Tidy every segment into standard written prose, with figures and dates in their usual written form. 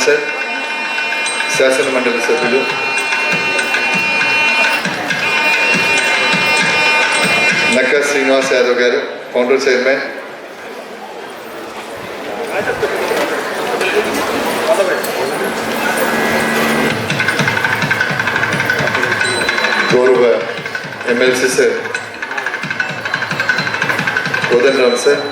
Sir, శాసన మండలి సభ్యులు, నక్కా శ్రీనివాస్ యాదవ్ గారు, ఫౌండర్ చైర్మన్, గౌరవ MLC sir Kodandaram sir,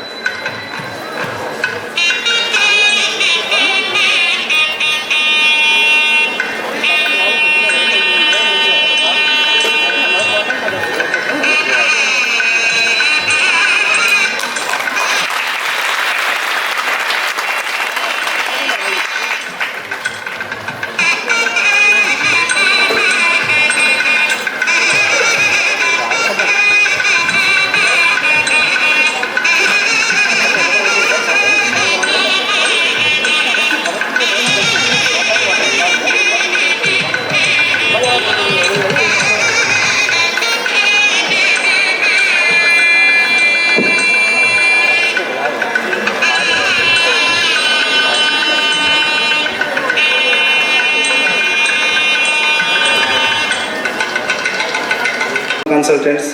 consultants,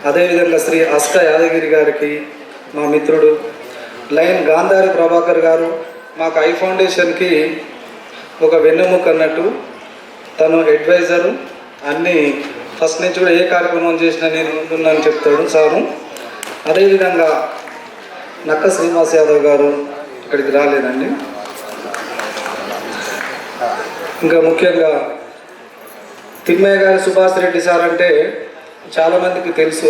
అదేవిధంగా శ్రీ అస్క యాదగిరి గారికి, మా మిత్రుడు లైన్ గాంధారి ప్రభాకర్ గారు, మాకు ఐ ఫౌండేషన్కి ఒక వెన్నెముక అన్నట్టు. తను అడ్వైజరు, అన్నీ ఫస్ట్ నుంచి కూడా ఏ కార్యక్రమం చేసినా నేను ముందున్నాను చెప్తాడు సారు. అదేవిధంగా నక్క శ్రీనివాస్ యాదవ్ గారు ఇక్కడికి రాలేదండి. ఇంకా ముఖ్యంగా తిమ్మయ్య గారు సుభాష్ రెడ్డి సార్ అంటే చాలామందికి తెలుసు.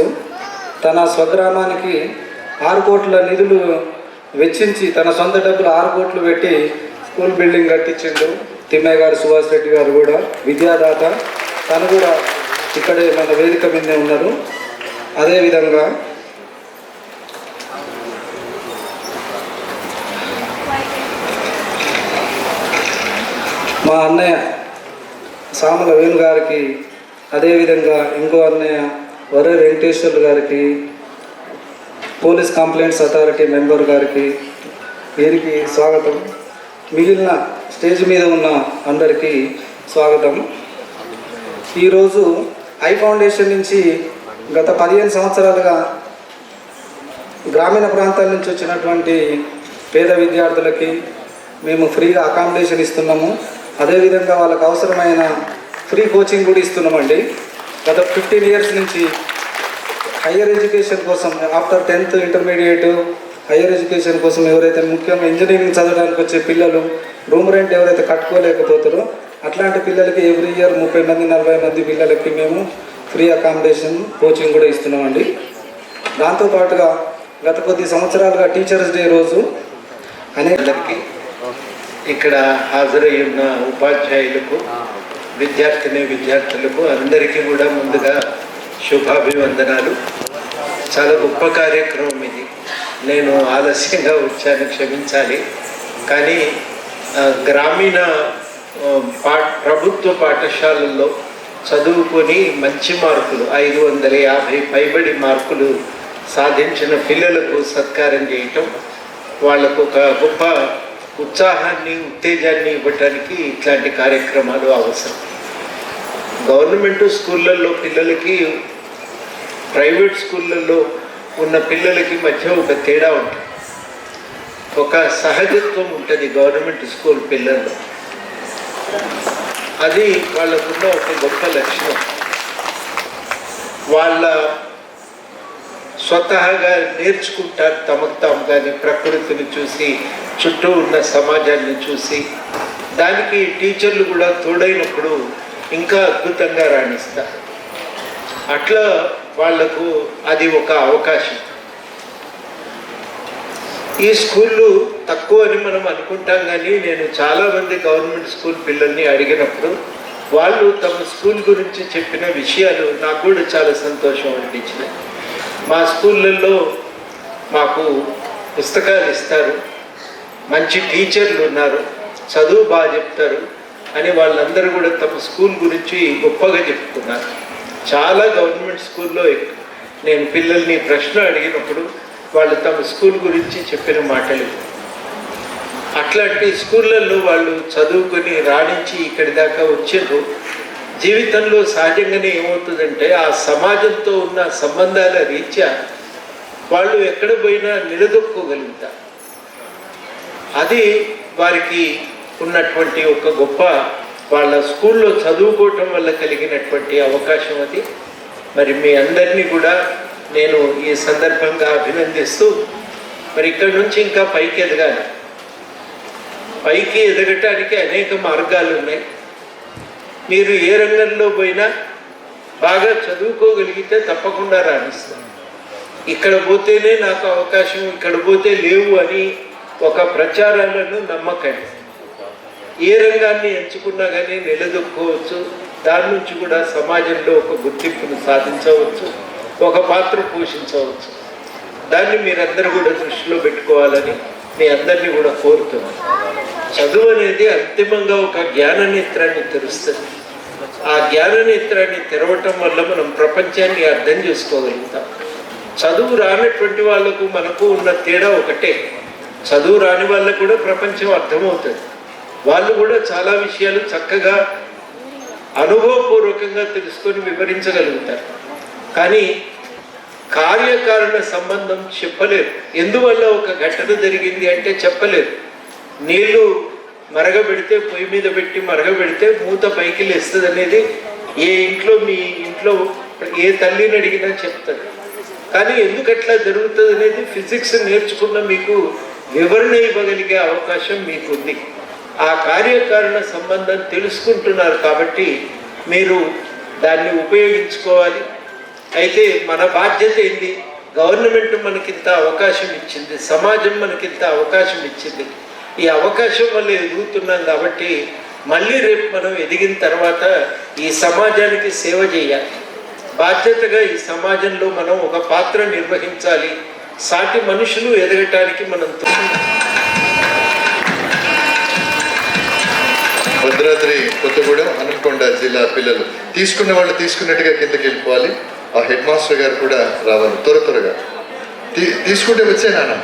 తన స్వగ్రామానికి 6 కోట్ల నిధులు వెచ్చించి తన సొంత డబ్బులు 6 కోట్లు పెట్టి స్కూల్ బిల్డింగ్ కట్టించిండు. తిమ్మయ్య గారు సుభాష్ రెడ్డి గారు కూడా విద్యాదాత, తను కూడా ఇక్కడే మన వేదిక మీదే ఉన్నారు. అదేవిధంగా మా అన్నయ్య సామల వేణు గారికి, అదేవిధంగా ఇంకో అన్నయ్య వరే వెంకటేశ్వర్లు గారికి, పోలీస్ కంప్లైంట్స్ అథారిటీ మెంబర్ గారికి, వీరికి స్వాగతం. మిగిలిన స్టేజ్ మీద ఉన్న అందరికీ స్వాగతం. ఈరోజు ఐ ఫౌండేషన్ నుంచి గత 15 సంవత్సరాలుగా గ్రామీణ ప్రాంతాల నుంచి వచ్చినటువంటి పేద విద్యార్థులకి మేము ఫ్రీగా అకామిడేషన్ ఇస్తున్నాము. అదేవిధంగా వాళ్ళకు అవసరమైన ఫ్రీ కోచింగ్ కూడా ఇస్తున్నామండి. గత 15 ఇయర్స్ నుంచి హయ్యర్ ఎడ్యుకేషన్ కోసం, after 10th intermediate higher education కోసం ఎవరైతే ముఖ్యంగా ఇంజనీరింగ్ చదవడానికి వచ్చే పిల్లలు రూమ్ రెంట్ ఎవరైతే కట్టుకోలేకపోతారో అట్లాంటి పిల్లలకి ఎవ్రీ ఇయర్ 30 మంది 40 మంది పిల్లలకి మేము ఫ్రీ అకామిడేషన్ కోచింగ్ కూడా ఇస్తున్నామండి. దాంతోపాటుగా గత కొద్ది సంవత్సరాలుగా టీచర్స్ డే రోజు అందరికీ, ఇక్కడ హాజరై ఉన్న ఉపాధ్యాయులకు, విద్యార్థులకు అందరికీ కూడా ముందుగా శుభాభివందనాలు. చాలా గొప్ప కార్యక్రమం ఇది. నేను ఆలస్యంగా వచ్చాను, క్షమించాలి. కానీ గ్రామీణ ప్రభుత్వ పాఠశాలల్లో చదువుకొని మంచి మార్కులు 550 పైబడి మార్కులు సాధించిన పిల్లలకు సత్కారం చేయటం, వాళ్లకు ఒక గొప్ప ఉత్సాహాన్ని, ఉత్తేజాన్ని ఇవ్వటానికి ఇట్లాంటి కార్యక్రమాలు అవసరం. గవర్నమెంట్ స్కూళ్ళల్లో పిల్లలకి, ప్రైవేట్ స్కూళ్ళల్లో ఉన్న పిల్లలకి మధ్య ఒక తేడా ఉంటుంది. ఒక సహజత్వం ఉంటుంది గవర్నమెంట్ స్కూల్ పిల్లల్లో. అది వాళ్ళకున్న ఒక గొప్ప లక్షణం. వాళ్ళ స్వతహాగా నేర్చుకుంటారు తమకు తాముగాని, ప్రకృతిని చూసి, చుట్టూ ఉన్న సమాజాన్ని చూసి. దానికి టీచర్లు కూడా తోడైనప్పుడు ఇంకా అద్భుతంగా రాణిస్తారు. అట్లా వాళ్లకు అది ఒక అవకాశం. ఈ స్కూళ్ళు తక్కువ అని మనం అనుకుంటాం, కానీ నేను చాలామంది గవర్నమెంట్ స్కూల్ పిల్లల్ని అడిగినప్పుడు వాళ్ళు తమ స్కూల్ గురించి చెప్పిన విషయాలు నాకు కూడా చాలా సంతోషం అనిపించినాయి. మా స్కూళ్ళల్లో మాకు పుస్తకాలు ఇస్తారు, మంచి టీచర్లు ఉన్నారు, చదువు బాగా చెప్తారు అని వాళ్ళందరూ కూడా తమ స్కూల్ గురించి గొప్పగా చెప్పుకున్నారు. చాలా గవర్నమెంట్ స్కూల్లో నేను పిల్లల్ని ప్రశ్న అడిగినప్పుడు వాళ్ళు తమ స్కూల్ గురించి చెప్పిన మాటలు. అట్లాంటి స్కూళ్ళల్లో వాళ్ళు చదువుకొని రాణించి ఇక్కడి దాకా వచ్చారు. జీవితంలో సహజంగానే ఏమవుతుందంటే ఆ సమాజంతో ఉన్న సంబంధాల రీత్యా వాళ్ళు ఎక్కడ పోయినా నిలదొక్కోగలుగుతారు. అది వారికి ఉన్నటువంటి ఒక గొప్ప వాళ్ళ స్కూల్లో చదువుకోవటం వల్ల కలిగినటువంటి అవకాశం అది. మరి మీ అందరినీ కూడా నేను ఈ సందర్భంగా అభినందిస్తూ మరి ఇక్కడి నుంచి ఇంకా పైకి ఎదగాలి. పైకి ఎదగటానికి అనేక మార్గాలు ఉన్నాయి. మీరు ఏ రంగంలో పోయినా బాగా చదువుకోగలిగితే తప్పకుండా రాణిస్తారు. ఇక్కడ పోతేనే నాకు అవకాశం, ఇక్కడ పోతే లేవు అని ఒక ప్రచారాలను నమ్మకండి. ఏ రంగాన్ని ఎంచుకున్నా కానీ నిలదొక్కోవచ్చు. దాని నుంచి కూడా సమాజంలో ఒక గుర్తింపును సాధించవచ్చు, ఒక పాత్ర పోషించవచ్చు. దాన్ని మీరందరూ కూడా దృష్టిలో పెట్టుకోవాలని మీ అందరినీ కూడా కోరుతున్నాను. చదువు అనేది అంతిమంగా ఒక జ్ఞాననేత్రాన్ని తెరుస్తుంది. ఆ జ్ఞాననేత్రాన్ని తెరవటం వల్ల మనం ప్రపంచాన్ని అర్థం చేసుకోగలుగుతాం. చదువు రానటువంటి వాళ్ళకు మనకు ఉన్న తేడా ఒకటే. చదువు రాని వాళ్ళకు కూడా ప్రపంచం అర్థమవుతుంది. వాళ్ళు కూడా చాలా విషయాలు చక్కగా అనుభవపూర్వకంగా తెలుసుకొని వివరించగలుగుతారు. కానీ కార్యకారణ సంబంధం చెప్పలేరు. ఎందువల్ల ఒక ఘటన జరిగింది అంటే చెప్పలేరు. నీళ్లు మరగబెడితే, పొయ్యి మీద పెట్టి మరగబెడితే మూత పైకి లేస్తుంది అనేది ఏ ఇంట్లో, మీ ఇంట్లో ఏ తల్లిని అడిగినా చెప్తారు. కానీ ఎందుకు అట్లా జరుగుతుంది అనేది ఫిజిక్స్ నేర్చుకున్న మీకు వివరణ ఇవ్వగలిగే అవకాశం మీకుంది. ఆ కార్యకారణ సంబంధం తెలుసుకుంటున్నారు కాబట్టి మీరు దాన్ని ఉపయోగించుకోవాలి. అయితే మన బాధ్యత ఏంటి? గవర్నమెంట్ మనకింత అవకాశం ఇచ్చింది, సమాజం మనకింత అవకాశం ఇచ్చింది. ఈ అవకాశం వల్ల ఎదుగుతున్నాం కాబట్టి మళ్ళీ రేపు మనం ఎదిగిన తర్వాత ఈ సమాజానికి సేవ చేయాలి. బాధ్యతగా ఈ సమాజంలో మనం ఒక పాత్ర నిర్వహించాలి. సాటి మనుషులు ఎదగటానికి మనం భద్రాద్రి కొత్తగూడెం హనుమకొండ జిల్లా పిల్లలు తీసుకున్న వాళ్ళు తీసుకున్నట్టుగా కిందకి వెళ్ళిపోవాలి. ఆ హెడ్ మాస్టర్ గారు కూడా రావాలి త్వరగా. తీసుకుంటే వచ్చే నాన్న.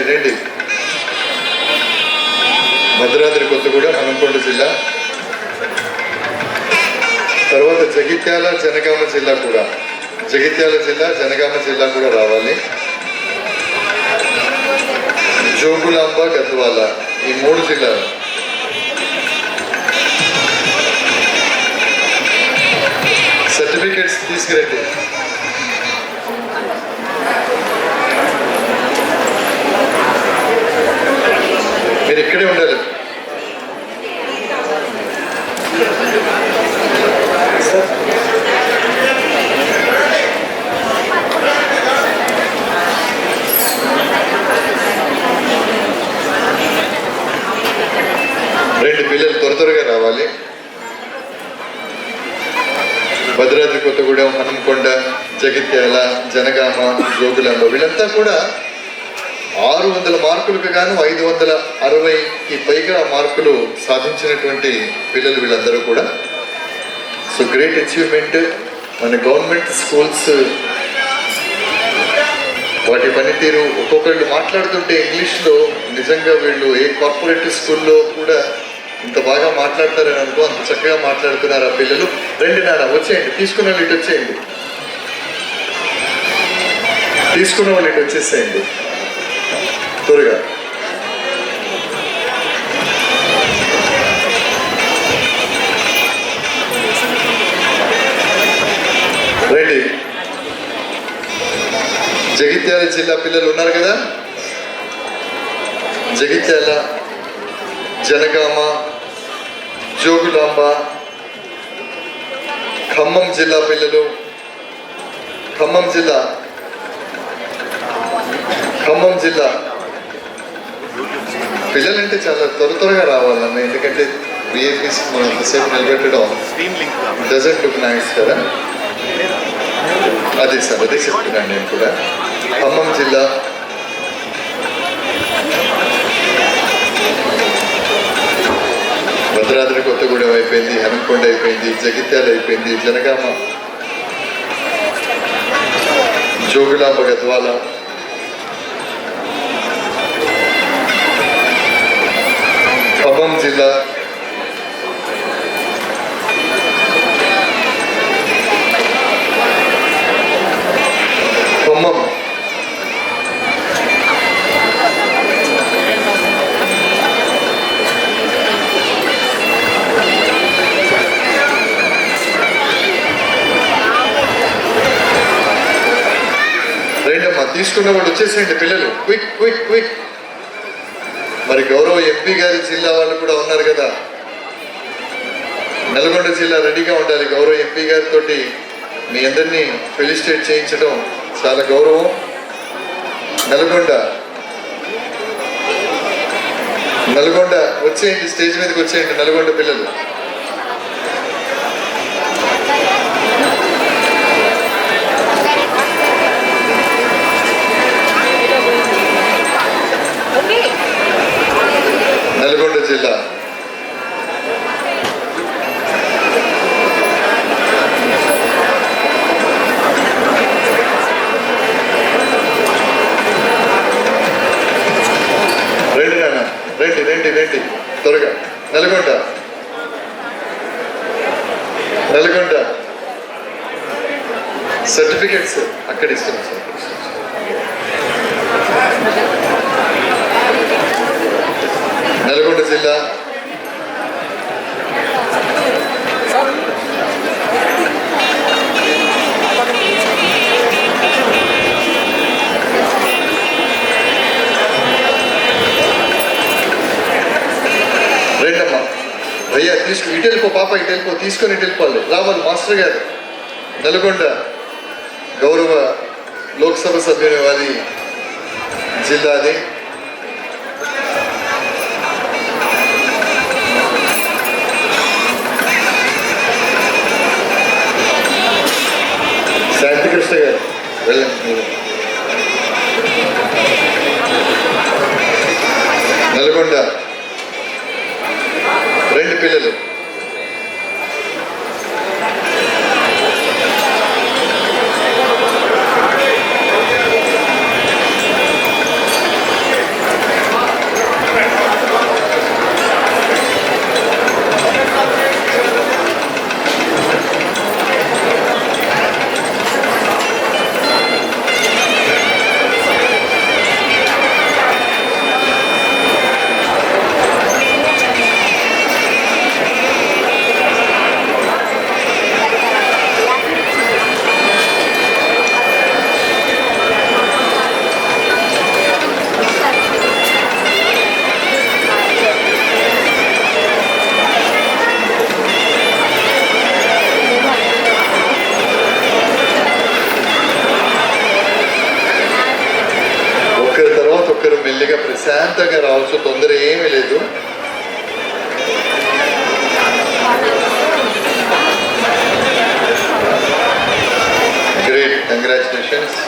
రండి. భద్రాద్రి కొత్తగూడెం హనుమకొండ జిల్లా, తర్వాత జగిత్యాల జనగామ జిల్లా కూడా, జగిత్యాల జిల్లా జనగామ జిల్లా కూడా రావాలి. జోగులాంబ గద్వాల, ఈ 3 జిల్లాలు. సర్టిఫికెట్స్ తీసుకురండి. మీరు ఇక్కడే ఉండాలి. రెండు పిల్లలు త్వరగా రావాలి. భద్రాద్రి కొత్తగూడెం, హనుమకొండ, జగిత్యాల, జనగామ, జోగులాంబ వీళ్ళంతా కూడా 600 మార్కులకు గాను 560కి పైగా మార్కులు సాధించినటువంటి పిల్లలు వీళ్ళందరూ కూడా. So great achievement. మన గవర్నమెంట్ స్కూల్స్ వాటి పనితీరు, ఒక్కొక్కళ్ళు మాట్లాడుతుంటే ఇంగ్లీష్లో నిజంగా వీళ్ళు ఏ కార్పొరేట్ స్కూల్లో కూడా ఇంత బాగా మాట్లాడతారని అనుకో, అంత చక్కగా మాట్లాడుతున్నారు ఆ పిల్లలు. రండి నాన్న, వచ్చేయండి. తీసుకున్న వాళ్ళు ఇటు వచ్చేయండి. తీసుకున్న వాళ్ళు ఇటు వచ్చేసేయండి త్వరగా. రండి. జగిత్యాల జిల్లా పిల్లలు ఉన్నారు కదా. జగిత్యాల, జనగామ, జోగులాంబ, ఖమ్మం జిల్లా పిల్లలు, ఖమ్మం జిల్లా పిల్లలంటే చాలా త్వరగా రావాలన్న. ఎందుకంటే విఐపీస్ మనం ఎంతసేపు నిలబెట్టడం డజంట్ లుక్ నైస్ కదా. అదే సార్, అదే చెప్తున్నాను నేను కూడా. ఖమ్మం జిల్లా భద్రాద్రి కొత్తగూడెం అయిపోయింది, హనుమకొండ అయిపోయింది, జగిత్యాల అయిపోయింది, జనగామ, జోగులాంబ గద్వాల, ఖమ్మం జిల్లా ఖమ్మం, రైటమ్మా, తీసుకున్న వాళ్ళు వచ్చేసేయండి పిల్లలు, క్విక్ క్విక్ క్విక్. మరి గౌరవ ఎంపీ గారి జిల్లా వాళ్ళు కూడా ఉన్నారు కదా, నల్గొండ జిల్లా రెడీగా ఉండాలి. గౌరవ ఎంపీ గారితో మీ అందరినీ ఫెలిసిటేట్ చేయించడం చాలా గౌరవం. నల్గొండ వచ్చేయండి, స్టేజ్ మీదకి వచ్చేయండి నల్గొండ పిల్లలు. నల్గొండ జిల్లా రండి నాన్న, రండి రండి రండి త్వరగా. నల్గొండ సర్టిఫికెట్స్ అక్కడ ఇస్తున్నాం సార్. నల్గొండ జిల్లా రెండమ్మా భయ్యా తీసుకు ఇటు వెళ్ళిపో, పాప ఇటు వెళ్ళిపో, తీసుకొని ఇటు వెళ్ళిపోవాలి. రావాలి మాస్టర్ గారు. నల్గొండ గౌరవ లోక్సభ సభ్యుని వారి జిల్లా అది. శాంతికృష్ణ గారు వెళ్ళండి మీరు. నల్గొండ రెండు పిల్లలు. మెల్లిగా ప్రశాంతంగా రావచ్చు, తొందర ఏమీ లేదు. Great, congratulations.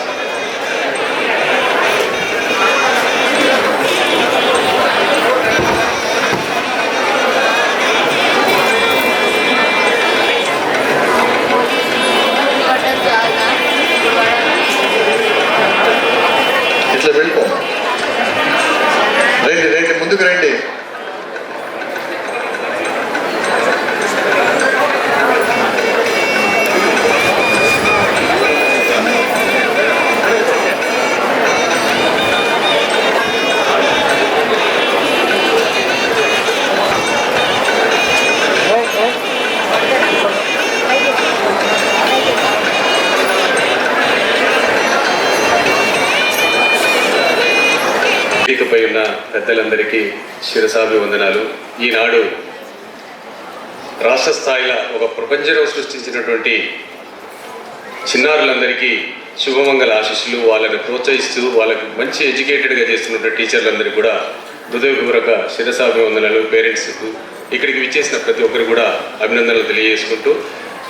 ఇట్లా వెళ్ళిపో, రండి రండి ముందుకు రండి. వేదికపై ఉన్న పెద్దలందరికీ శిరసాభివందనాలు. ఈనాడు రాష్ట్ర స్థాయిలో ఒక ప్రపంచంలో సృష్టించినటువంటి చిన్నారులందరికీ శుభమంగళ ఆశీస్సులు, వాళ్ళని ప్రోత్సహిస్తూ వాళ్ళకి మంచి ఎడ్యుకేటెడ్గా చేస్తున్నటువంటి టీచర్లందరికీ కూడా హృదయపూర్వక శిరసాభివందనాలు. పేరెంట్స్కు ఇక్కడికి విచ్చేసిన ప్రతి ఒక్కరు కూడా అభినందనలు తెలియజేసుకుంటూ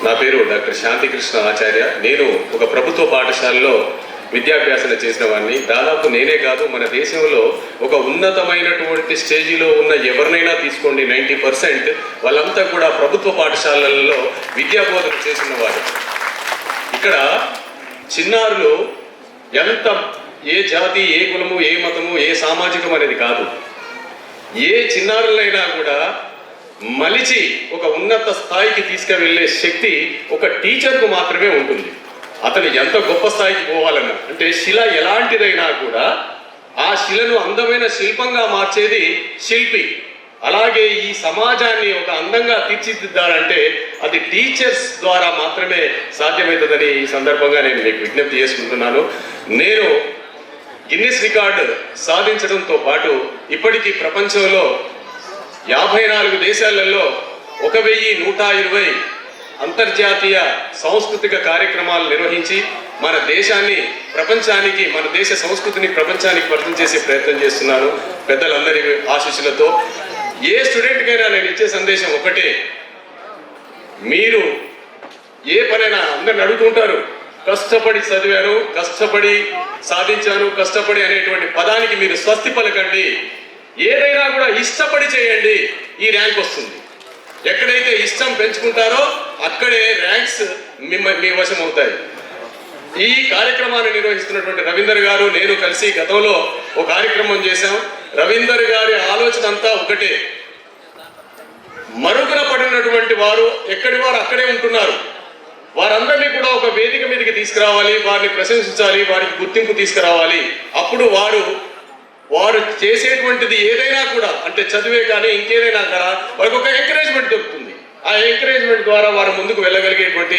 నా పేరు డాక్టర్ శాంతికృష్ణ ఆచార్య. నేను ఒక ప్రభుత్వ పాఠశాలలో విద్యాభ్యాసన చేసిన వాడిని. దాదాపు నేనే కాదు, మన దేశంలో ఒక ఉన్నతమైనటువంటి స్టేజిలో ఉన్న ఎవరినైనా తీసుకోండి, 90% వాళ్ళంతా కూడా ప్రభుత్వ పాఠశాలలలో విద్యాబోధన చేసిన వారు. ఇక్కడ చిన్నారులు ఎంత ఏ జాతి, ఏ కులము, ఏ మతము, ఏ సామాజికం అనేది కాదు, ఏ చిన్నారులైనా కూడా మలిచి ఒక ఉన్నత స్థాయికి తీసుకువెళ్ళే శక్తి ఒక టీచర్కు మాత్రమే ఉంటుంది. అతను ఎంత గొప్ప స్థాయికి పోవాలన్నా, అంటే శిల ఎలాంటిదైనా కూడా ఆ శిలను అందమైన శిల్పంగా మార్చేది శిల్పి. అలాగే ఈ సమాజాన్ని ఒక అందంగా తీర్చిదిద్దాలంటే అది టీచర్స్ ద్వారా మాత్రమే సాధ్యమవుతుందని ఈ సందర్భంగా నేను మీకు విజ్ఞప్తి చేసుకుంటున్నాను. నేను గిన్నిస్ రికార్డు సాధించడంతో పాటు ఇప్పటికీ ప్రపంచంలో 54 దేశాలలో 1120 అంతర్జాతీయ సాంస్కృతిక కార్యక్రమాలు నిర్వహించి మన దేశాన్ని ప్రపంచానికి, మన దేశ సంస్కృతిని ప్రపంచానికి పరిచయం చేసే ప్రయత్నం చేస్తున్నాను పెద్దలందరి ఆశీస్సులతో. ఏ స్టూడెంట్కైనా నేను ఇచ్చే సందేశం ఒకటే, మీరు ఏ పనైనా అందరిని అడుగుతుంటారు, కష్టపడి చదివాను, కష్టపడి సాధించాను, కష్టపడి అనేటువంటి పదానికి మీరు స్వస్తి పలకండి. ఏదైనా కూడా ఇష్టపడి చేయండి, ఈ ర్యాంక్ వస్తుంది. ఎక్కడైతే ఇష్టం పెంచుకుంటారో అక్కడే ర్యాంక్స్ మీ వశం అవుతాయి. ఈ కార్యక్రమాన్ని నిర్వహిస్తున్నటువంటి రవీందర్ గారు, నేను కలిసి గతంలో ఒక కార్యక్రమం చేశాం. రవీందర్ గారి ఆలోచన అంతా ఒకటే, మరుగున పడినటువంటి వారు ఎక్కడి వారు అక్కడే ఉంటున్నారు, వారందరినీ కూడా ఒక వేదిక మీదకి తీసుకురావాలి, వారిని ప్రశంసించాలి, వారికి గుర్తింపు తీసుకురావాలి. అప్పుడు వారు చేసేటువంటిది ఏదైనా కూడా, అంటే చదివే కానీ ఇంకేదైనా కూడా వారికి ఒక ఎంకరేజ్మెంట్ దొరుకుతుంది. ఆ ఎంకరేజ్మెంట్ ద్వారా వారు ముందుకు వెళ్ళగలిగేటువంటి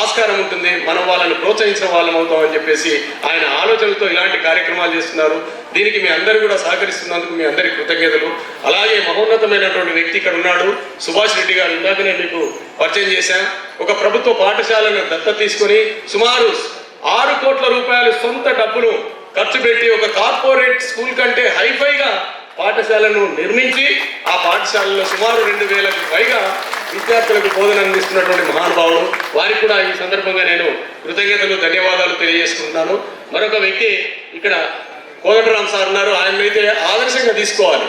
ఆస్కారం ఉంటుంది. మనం వాళ్ళని ప్రోత్సహించిన వాళ్ళం అవుతామని చెప్పేసి ఆయన ఆలోచనలతో ఇలాంటి కార్యక్రమాలు చేస్తున్నారు. దీనికి మీ అందరూ కూడా సహకరిస్తున్నందుకు మీ అందరి కృతజ్ఞతలు. అలాగే మహోన్నతమైనటువంటి వ్యక్తి ఇక్కడ ఉన్నాడు, సుభాష్ రెడ్డి గారు. ఇందాకనే మీకు పరిచయం చేశాం. ఒక ప్రభుత్వ పాఠశాలను దత్తత తీసుకొని సుమారు 6 కోట్ల రూపాయలు సొంత డబ్బును ఖర్చు పెట్టి ఒక కార్పొరేట్ స్కూల్ కంటే హైఫైగా పాఠశాలను నిర్మించి ఆ పాఠశాలలో సుమారు 2000కు పైగా విద్యార్థులకు బోధన అందిస్తున్నటువంటి మహానుభావుడు. వారికి కూడా ఈ సందర్భంగా నేను కృతజ్ఞతలు, ధన్యవాదాలు తెలియజేసుకుంటున్నాను. మరొక వ్యక్తి ఇక్కడ కోదండరాం సార్ ఉన్నారు. ఆయనైతే ఆదర్శంగా తీసుకోవాలి.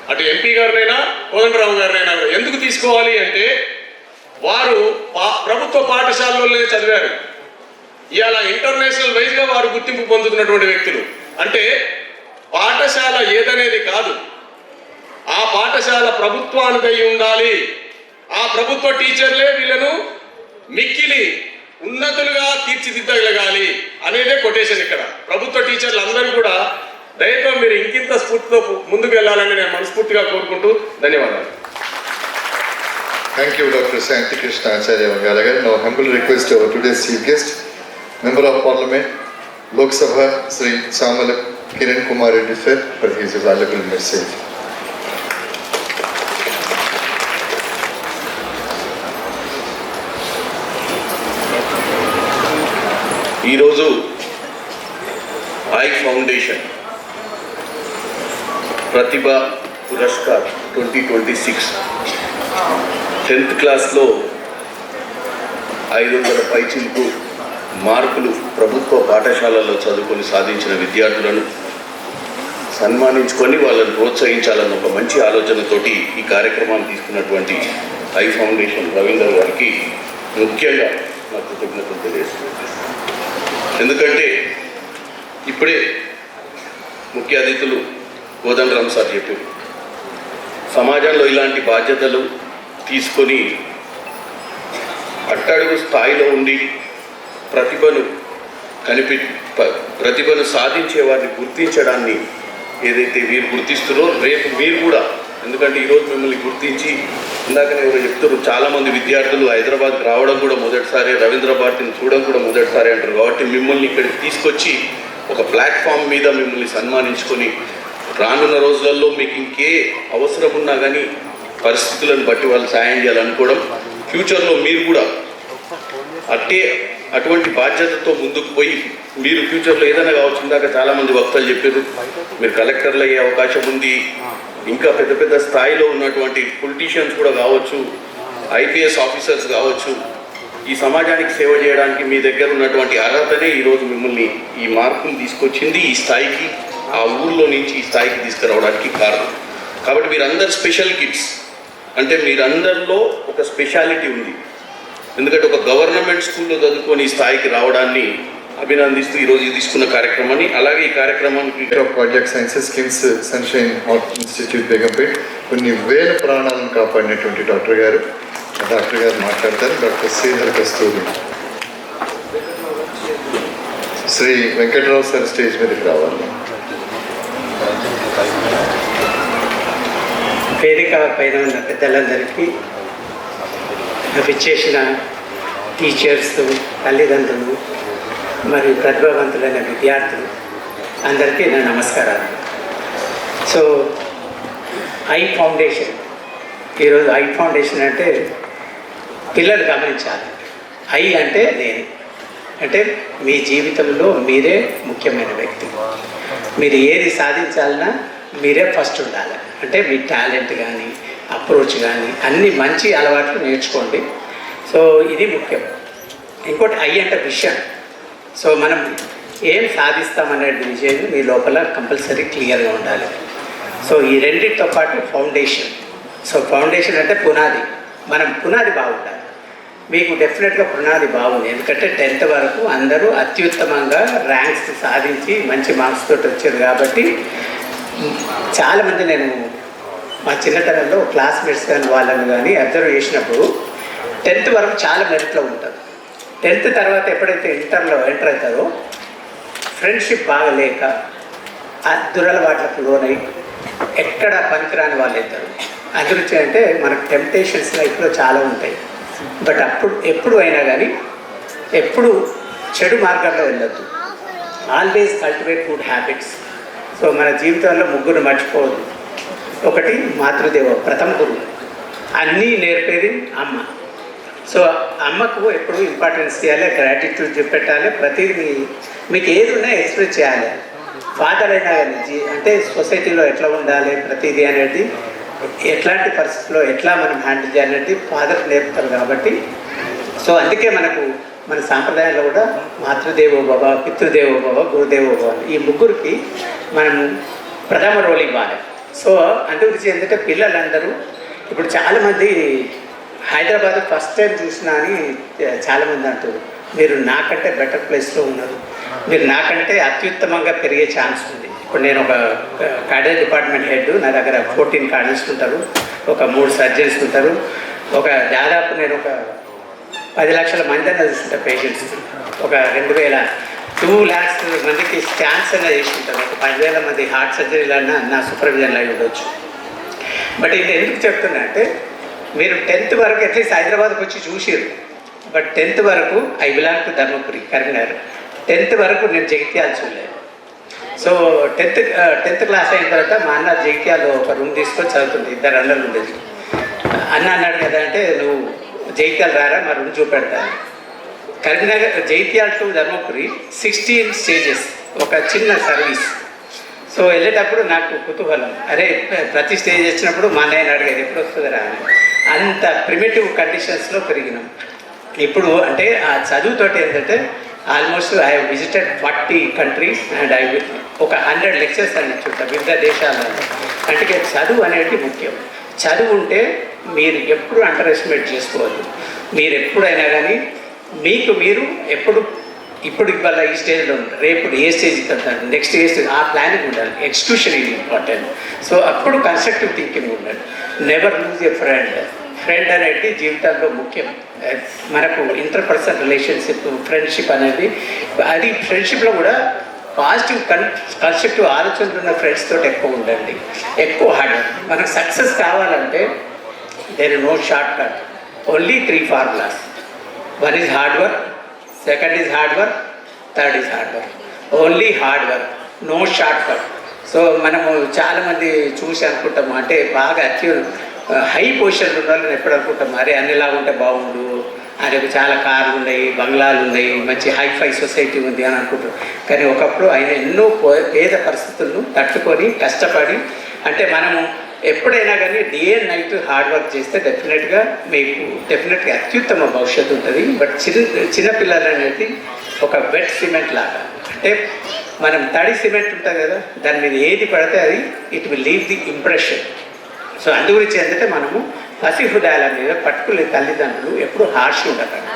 అటు ఎంపీ గారినైనా కోదండరాం గారినైనా ఎందుకు తీసుకోవాలి అంటే, వారు ప్రభుత్వ పాఠశాలలోనే చదివారు. ఇవాళ ఇంటర్నేషనల్ వైజ్గా వారు గుర్తింపు పొందుతున్నటువంటి వ్యక్తులు. అంటే పాఠశాల ఏదనేది కాదు, ఆ పాఠశాల ప్రభుత్వానిదై ఉండాలి. ఆ ప్రభుత్వ టీచర్లే వీళ్ళను మిక్కిలి ఉన్నతులుగా తీర్చిదిద్దగలగాలి అనేదే కొటేషన్ ఇక్కడ. ప్రభుత్వ టీచర్లు అందరూ కూడా దయతో మీరు ఇంకింత స్ఫూర్తితో ముందుకు వెళ్ళాలని నేను మనస్ఫూర్తిగా కోరుకుంటూ ధన్యవాదాలు. Thank you, Dr. Santi Krishna Acharya Vangalagar. Now, humble request to our today's chief guest, Member of Parliament, Lok Sabha, Sri Samala Kiran Kumar Reddy sir, for his valuable message. ఈరోజు I foundation Pratibha Puraskar 2026 10th క్లాస్లో 500 పైచిలకు మార్కులు ప్రభుత్వ పాఠశాలలో చదువుకొని సాధించిన విద్యార్థులను సన్మానించుకొని వాళ్ళని ప్రోత్సహించాలన్న ఒక మంచి ఆలోచనతోటి ఈ కార్యక్రమాన్ని తీసుకున్నటువంటి ఐ ఫౌండేషన్ రవీందర్ గారికి ముఖ్యంగా నా కృతజ్ఞతలు తెలియజేస్తున్నాను. ఎందుకంటే ఇప్పుడే ముఖ్య అతిథులు కోదండరాం సార్ చెప్పారు, సమాజంలో ఇలాంటి బాధ్యతలు తీసుకొని అట్టడుగు స్థాయిలో ఉండి ప్రతిభను సాధించే వారిని గుర్తించడాన్ని ఏదైతే వీరు గుర్తిస్తారో రేపు మీరు కూడా, ఎందుకంటే ఈరోజు మిమ్మల్ని గుర్తించి ఇందాకనే ఎవరో చెప్తారు, చాలామంది విద్యార్థులు హైదరాబాద్కి రావడం కూడా మొదటిసారి, రవీంద్ర భారతిని చూడడం కూడా మొదటిసారి అంటారు. కాబట్టి మిమ్మల్ని ఇక్కడికి తీసుకొచ్చి ఒక ప్లాట్ఫామ్ మీద మిమ్మల్ని సన్మానించుకొని రానున్న రోజులలో మీకు ఇంకే అవసరం ఉన్నా కానీ పరిస్థితులను బట్టి వాళ్ళు సాయం చేయాలనుకోవడం, ఫ్యూచర్లో మీరు కూడా అటువంటి బాధ్యతతో ముందుకు పోయి మీరు ఫ్యూచర్లో ఏదైనా కావచ్చు. ఇందాక చాలామంది వక్తలు చెప్పారు, మీరు కలెక్టర్లు అయ్యే అవకాశం ఉంది, ఇంకా పెద్ద పెద్ద స్థాయిలో ఉన్నటువంటి పొలిటీషియన్స్ కూడా కావచ్చు, ఐపీఎస్ ఆఫీసర్స్ కావచ్చు, ఈ సమాజానికి సేవ చేయడానికి మీ దగ్గర ఉన్నటువంటి అర్హతనే ఈరోజు మిమ్మల్ని ఈ మార్కులు తీసుకొచ్చింది, ఈ స్థాయికి, ఆ ఊర్లో నుంచి ఈ స్థాయికి తీసుకురావడానికి కారణం. కాబట్టి మీరందరు స్పెషల్ కిడ్స్, అంటే మీరందరిలో ఒక స్పెషాలిటీ ఉంది. ఎందుకంటే ఒక గవర్నమెంట్ స్కూల్లో చదువుకొని ఈ స్థాయికి రావడాన్ని అభినందిస్తూ ఈరోజు తీసుకున్న కార్యక్రమాన్ని, అలాగే ఈ కార్యక్రమానికి of cardiac sciences KIMS sunshine institute Begumpet కొన్ని వేల ప్రాణాలను కాపాడినటువంటి డాక్టర్ గారు మాట్లాడతారు. డాక్టర్ శ్రీధర్ కస్తూరి. శ్రీ వెంకటరావు సార్ స్టేజ్ మీదకి రావాలి. వేదిక పైన ఉన్న పెద్దలందరికీ, విచ్చేసిన టీచర్స్, తల్లిదండ్రులు మరియు ప్రతిభావంతులైన విద్యార్థులు అందరికీ నా నమస్కారాలు. సో ఐ ఫౌండేషన్, ఈరోజు ఐ ఫౌండేషన్ అంటే పిల్లలు గమనించాలి. ఐ అంటే నేను, అంటే మీ జీవితంలో మీరే ముఖ్యమైన వ్యక్తి. మీరు ఏది సాధించాలన్నా మీరే ఫస్ట్ ఉండాలి. అంటే మీ టాలెంట్ కానీ, అప్రోచ్ కానీ అన్ని మంచి అలవాట్లు నేర్చుకోండి. సో ఇది ముఖ్యం. ఇంకోటి ఐ అంటే విషన్. సో మనం ఏం సాధిస్తామనే విషయం మీ లోపల కంపల్సరీ క్లియర్గా ఉండాలి. సో ఈ రెండింటితో పాటు ఫౌండేషన్. సో ఫౌండేషన్ అంటే పునాది. మనం పునాది బాగుండాలి. మీకు డెఫినెట్గా పునాది బాగుంది. ఎందుకంటే 10th వరకు అందరూ అత్యుత్తమంగా ర్యాంక్స్ సాధించి మంచి మార్క్స్ తోటి వచ్చారు. కాబట్టి చాలామంది నేను మా చిన్నతనంలో క్లాస్మేట్స్ కానీ వాళ్ళని కానీ అబ్జర్వ్ చేసినప్పుడు 10th వరకు చాలా మెరిట్లో ఉంటారు. 10th తర్వాత ఎప్పుడైతే ఇంటర్లో ఎంటర్ అవుతారో ఫ్రెండ్షిప్ బాగా లేక దురలవాట్లకు లోనై ఎక్కడ పనికిరాని వాళ్ళు అవుతారు. అభిరుచి అంటే మనకు టెంప్టేషన్స్ లైఫ్లో చాలా ఉంటాయి. బట్ ఎప్పుడు అయినా కానీ ఎప్పుడు చెడు మార్గంలో వెళ్ళొద్దు. Always cultivate good habits. So మన జీవితంలో ముగ్గురు మర్చిపోవద్దు. ఒకటి మాతృదేవ, ప్రథమ గురువు, అన్నీ నేర్పేది అమ్మ. సో అమ్మకు ఎప్పుడు ఇంపార్టెన్స్ ఇవ్వాలి, గ్రాటిట్యూడ్ చూపెట్టాలి. ప్రతిదీ మీకు ఏది ఉన్నా ఎక్స్ప్రెస్ చేయాలి. ఫాదర్ అయినా కానీ అంటే సొసైటీలో ఎట్లా ఉండాలి ప్రతిదీ అనేది, ఎట్లాంటి పరిస్థితుల్లో ఎట్లా మనం హ్యాండిల్ చేయాలనేది ఫాదర్ నేర్పుతారు. కాబట్టి సో అందుకే మనకు మన సాంప్రదాయంలో కూడా మాతృదేవో భవ, పితృదేవో భవ, గురుదేవో భవ, ఈ ముగ్గురికి మనం ప్రథమ రోల్ ఇవ్వాలి. సో అందుగురించి ఏంటంటే పిల్లలందరూ ఇప్పుడు చాలామంది హైదరాబాద్ ఫస్ట్ టైం చూసినా అని చాలామంది అంటారు, మీరు నాకంటే బెటర్ ప్లేస్లో ఉన్నారు, మీరు నాకంటే అత్యుత్తమంగా పెరిగే ఛాన్స్ ఉంది. ఇప్పుడు నేను ఒక కార్డియాక్ డిపార్ట్మెంట్ హెడ్, నా దగ్గర 14 కార్డియాలజిస్టులు ఉంటారు, ఒక 3 సర్జన్స్ ఉంటారు, ఒక దాదాపు నేను ఒక 10 లక్షల మంది అన్న చూస్తుంటా పేషెంట్స్, ఒక 2 lakhs మందికి స్కాన్స్ అన్న చేస్తుంటారు, ఒక 10,000 మంది హార్ట్ సర్జరీలన్నా నా సూపర్విజన్లో ఉండొచ్చు. బట్ ఇది ఎందుకు చెప్తున్నా అంటే, మీరు 10th వరకు అట్లీస్ట్ హైదరాబాద్కి వచ్చి చూసారు. బట్ 10th వరకు I belong to Dharmapuri, Karimnagar. 10th వరకు నేను జగిత్యాల చూడలేదు. సో 10th క్లాస్ అయిన తర్వాత మా అన్న జగిత్యాల్లో ఒక రూమ్ తీసుకొని చదువుతుంది, 2 అన్నలు ఉండేది. అన్న అన్నాడు కదా అంటే, నువ్వు జగిత్యాల రారా మా రూమ్ చూపెడతాను. కరీంనగర్ జగిత్యాల టు ధర్మపురి 16 స్టేజెస్, ఒక చిన్న సర్వీస్. సో వెళ్ళేటప్పుడు నాకు కుతూహలం, అరే ప్రతి స్టేజ్ వచ్చినప్పుడు మా అన్నయ్యని అడిగేది ఎప్పుడు వస్తుందిరా అని. అంత ప్రిమిటివ్ కండిషన్స్లో పెరిగినాం. ఇప్పుడు అంటే ఆ చదువుతోటి ఏంటంటే almost I have visited 40 countries and ఒక 100 లెక్చర్స్ అని చూస్తాను వివిధ దేశాలలో. అంటే చదువు అనేది ముఖ్యం. చదువు ఉంటే మీరు ఎప్పుడు అండర్ ఎస్టిమేట్ చేసుకోవద్దు. మీరు ఎప్పుడైనా కానీ మీకు మీరు ఎప్పుడు ఇప్పుడు ఇవాళ ఈ స్టేజ్లో ఉంటారు, రేపు ఏ స్టేజ్కి వెళ్తారు, నెక్స్ట్ ఏ స్టేజ్, ఆ ప్లానింగ్ ఉండాలి. ఎక్స్క్యూషన్ ఇది ఇంపార్టెంట్. సో అప్పుడు కన్స్ట్రక్టివ్ థింకింగ్ ఉండాలి. నెవర్ లూజ్ ఎ ఫ్రెండ్ అనేది జీవితంలో ముఖ్యం. మనకు ఇంటర్పర్సనల్ రిలేషన్షిప్, ఫ్రెండ్షిప్ అనేది, అది ఫ్రెండ్షిప్లో కూడా పాజిటివ్ కన్స్ట్రక్టివ్ ఆలోచనలు ఉన్న ఫ్రెండ్స్ తోటి ఎక్కువ ఉండండి, ఎక్కువ హార్డ్ వర్క్. మనకు సక్సెస్ కావాలంటే there is no shortcut, only 3 formulas. 1 is hard work, 2nd is hard work, 3rd is hard work. Only hard work, no shortcut. So మనము చాలామంది చూసి అనుకుంటాము, అంటే బాగా హై పొజిషన్లు ఉన్న వాళ్ళని ఎప్పుడు అనుకుంటాము, అరే అన్నిలా ఉంటే బాగుండు, ఆయనకు చాలా కార్లు ఉన్నాయి, బంగ్లాలు ఉన్నాయి, మంచి హైఫై సొసైటీ ఉంది అని అనుకుంటారు. కానీ ఒకప్పుడు ఆయన ఎన్నో పేద పరిస్థితులను తట్టుకొని కష్టపడి, అంటే మనము ఎప్పుడైనా కానీ day and night hard work చేస్తే డెఫినెట్గా అత్యుత్తమ భవిష్యత్తు ఉంటుంది. బట్ చిన్నపిల్లలు అనేది ఒక వెట్ సిమెంట్ లాగా, అంటే మనం తడి సిమెంట్ ఉంటుంది కదా, దాని మీద ఏది పడితే అది it will leave the impression. So అందు గురించి ఏంటంటే మనము పసి హృదయాల మీద పట్టుకునే తల్లిదండ్రులు ఎప్పుడు హార్ష్ ఉండకండి.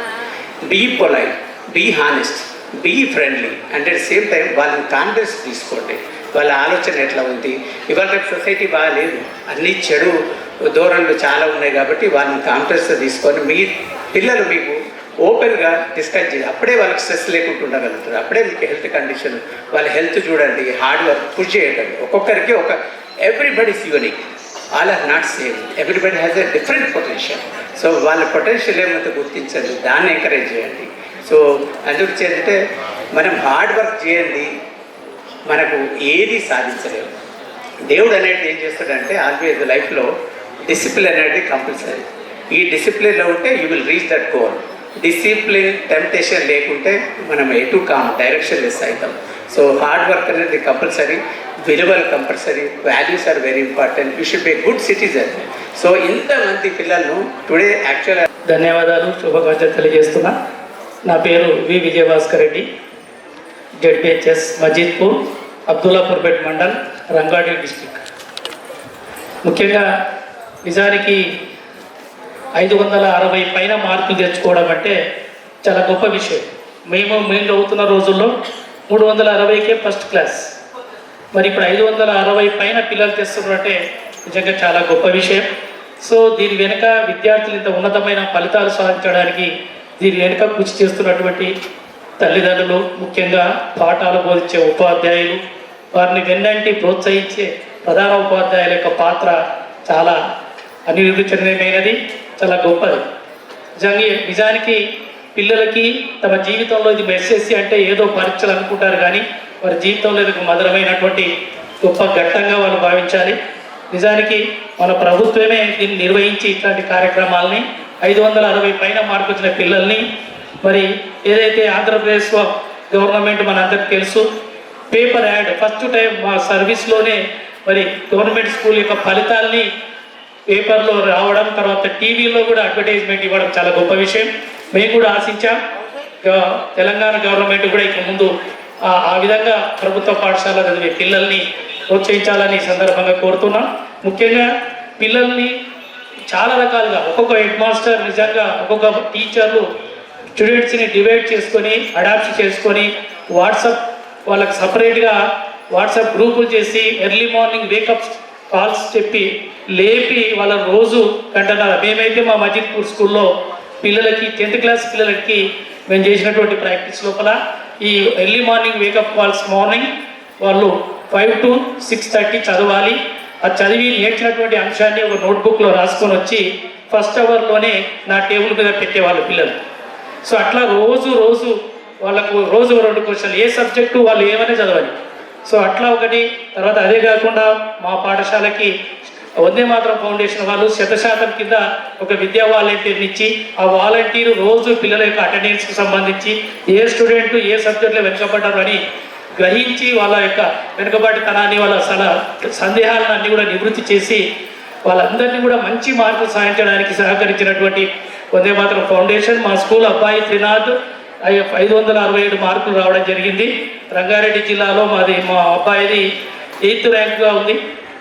Be polite, be honest, be friendly, and at the same time వాళ్ళని కాన్ఫిడెన్స్ తీసుకోండి. వాళ్ళ ఆలోచన ఎట్లా ఉంది, ఇవాళ రేపు సొసైటీ బాగాలేదు, అన్ని చెడు ధోరణులు చాలా ఉన్నాయి కాబట్టి వాళ్ళని కాన్ఫిడెన్స్ తీసుకొని మీ పిల్లలు మీకు ఓపెన్గా డిస్కస్ చేయాలి. అప్పుడే వాళ్ళకి స్ట్రెస్ లేకుండా ఉండగలుగుతారు. అప్పుడే మీకు హెల్త్ కండిషన్, వాళ్ళ హెల్త్ చూడండి, హార్డ్ వర్క్ పుష్ చేయకండి. ఒక్కొక్కరికి everybody is unique, all are not same, everybody has a different potential. So వాళ్ళ పొటెన్షియల్ ఏమంతా గుర్తించండి, దాన్ని ఎంకరేజ్ చేయండి. సో అందుకు ఏంటంటే మనం హార్డ్ వర్క్ చేయండి, మనకు ఏది సాధించలేము. దేవుడు అనేది ఏం చేస్తాడంటే ఆల్వేస్ లైఫ్లో డిసిప్లిన్ అనేది కంపల్సరీ. ఈ డిసిప్లిన్లో ఉంటే you will reach that goal. Discipline temptation లేకుంటే మనం ఎటు డైరెక్షన్ లెస్ అవుతాం. సో హార్డ్ వర్క్ అనేది కంపల్సరీ, విలువలు compulsory, values are very important. You should be good citizen. So ఇంతమంది పిల్లలను టుడే యాక్చువల్గా ధన్యవాదాలు, శుభాకాంక్షలు తెలియజేస్తున్నా. నా పేరు V Vijayabhaskar Reddy, ZPHS Majeedpur, Abdullapurpet mandal, Rangareddy district. ముఖ్యంగా నిజానికి 560 పైన మార్కులు తెచ్చుకోవడం అంటే చాలా గొప్ప విషయం. మేము చదువుతున్న రోజుల్లో 360కే ఫస్ట్ క్లాస్. మరి ఇప్పుడు 560 పైన పిల్లలు తెస్తున్నారంటే నిజంగా చాలా గొప్ప విషయం. సో దీని వెనుక విద్యార్థులు ఇంత ఉన్నతమైన ఫలితాలు సాధించడానికి దీని వెనుక కృషి చేస్తున్నటువంటి తల్లిదండ్రులు, ముఖ్యంగా పాఠాలు బోధించే ఉపాధ్యాయులు, వారిని వెన్నంటి ప్రోత్సహించే ప్రధాన ఉపాధ్యాయుల యొక్క పాత్ర చాలా అనిర్వచనీయమైనది, చాలా గొప్పది. నిజానికి పిల్లలకి తమ జీవితంలో ఇది ఎస్ఎస్సి అంటే ఏదో పరీక్షలు అనుకుంటారు, కానీ వారి జీవితంలో ఇది ఒక మధురమైనటువంటి గొప్ప ఘట్టంగా వాళ్ళు భావించాలి. నిజానికి మన ప్రభుత్వమే దీన్ని నిర్వహించి ఇట్లాంటి కార్యక్రమాలని 560 పైన మార్కు వచ్చిన పిల్లల్ని, మరి ఏదైతే ఆంధ్రప్రదేశ్ గవర్నమెంట్ మనందరికీ తెలుసు, పేపర్ యాడ్ ఫస్ట్ టైం మా సర్వీస్లోనే మరి గవర్నమెంట్ స్కూల్ యొక్క ఫలితాల్ని పేపర్లో రావడం, తర్వాత టీవీలో కూడా అడ్వర్టైజ్మెంట్ ఇవ్వడం చాలా గొప్ప విషయం. మేము కూడా ఆశించాం. తెలంగాణ గవర్నమెంట్ కూడా ఇక ముందు ఆ విధంగా ప్రభుత్వ పాఠశాల చదివే పిల్లల్ని ప్రోత్సహించాలని ఈ సందర్భంగా కోరుతున్నాం. ముఖ్యంగా పిల్లల్ని చాలా రకాలుగా ఒక్కొక్క హెడ్ మాస్టర్, నిజంగా ఒక్కొక్క టీచర్లు స్టూడెంట్స్ని డివైడ్ చేసుకొని అడాప్ట్ చేసుకొని వాట్సాప్ వాళ్ళకి సపరేట్గా వాట్సాప్ గ్రూపులు చేసి ఎర్లీ మార్నింగ్ వేకప్ కాల్స్ చెప్పి లేపి వాళ్ళ రోజు కంటున్నారు. మేమైతే మా మజీద్పూర్ స్కూల్లో పిల్లలకి 10th క్లాస్ పిల్లలకి మేము చేసినటువంటి ప్రాక్టీస్ లోపల ఈ early morning wake up calls morning వాళ్ళు 5 to 6:30 చదవాలి. ఆ చదివి నేర్చినటువంటి అంశాన్ని ఒక నోట్బుక్లో రాసుకొని వచ్చి ఫస్ట్ అవర్లోనే నా టేబుల్ మీద పెట్టేవాళ్ళు పిల్లలు. సో అట్లా రోజు వాళ్ళకు రోజు 2 క్వశ్చన్లు, ఏ సబ్జెక్టు వాళ్ళు ఏమైనా చదవాలి. సో అట్లా ఒకటి. తర్వాత అదే కాకుండా మా పాఠశాలకి వందే మాతరం ఫౌండేషన్ వాళ్ళు 100% కింద ఒక విద్యా వాలంటీర్ని ఇచ్చి ఆ వాలంటీరు రోజు పిల్లల యొక్క అటెండెన్స్కి సంబంధించి ఏ స్టూడెంట్ ఏ సబ్జెక్టులో వెనుకబడ్డారు అని గ్రహించి వాళ్ళ యొక్క వెనుకబాటుతనాన్ని, వాళ్ళ సందేహాలను అన్నీ కూడా నివృత్తి చేసి వాళ్ళందరినీ కూడా మంచి మార్కులు సాధించడానికి సహకరించినటువంటి వందే మాతరం ఫౌండేషన్. మా స్కూల్ అబ్బాయి త్రినాథ్ 567 మార్కులు రావడం జరిగింది. రంగారెడ్డి జిల్లాలో మా అబ్బాయిది 8th ర్యాంక్గా ఉంది.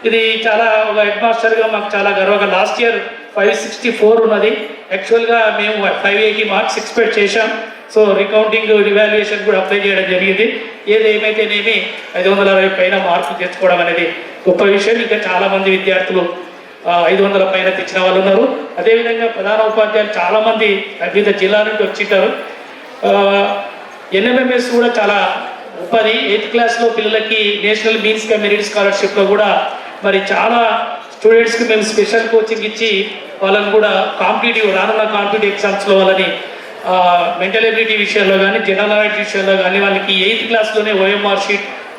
ఇది చాలా ఒక హెడ్ మాస్టర్గా మాకు చాలా గర్వంగా. లాస్ట్ ఇయర్ 564 ఉన్నది. యాక్చువల్గా మేము 580 మార్క్స్ ఎక్స్పెక్ట్ చేశాం. సో రికౌంటింగ్ రివాల్యుయేషన్ కూడా అప్లై చేయడం జరిగింది. ఏదేమైతేనేమి 560 పైన మార్కులు తెచ్చుకోవడం అనేది గొప్ప విషయం. ఇంకా చాలామంది విద్యార్థులు 500 పైన తెచ్చిన వాళ్ళు ఉన్నారు. అదేవిధంగా ప్రధాన ఉపాధ్యాయులు చాలామంది వివిధ జిల్లాల నుండి వచ్చింటారు. ఎన్ఎంఎంఎస్ కూడా చాలా గొప్పది. 8th క్లాస్లో పిల్లలకి నేషనల్ మీన్స్ మెరిట్ స్కాలర్షిప్లో కూడా మరి చాలా స్టూడెంట్స్కి మేము స్పెషల్ కోచింగ్ ఇచ్చి వాళ్ళని కూడా రానున్న కాంపిటేటివ్ ఎగ్జామ్స్లో వాళ్ళని మెంటల్ ఎబిలిటీ విషయంలో కానీ జనరల్ నాలెడ్జ్ విషయంలో కానీ వాళ్ళకి 8th క్లాస్లోనే ఓఎంఆర్ షీట్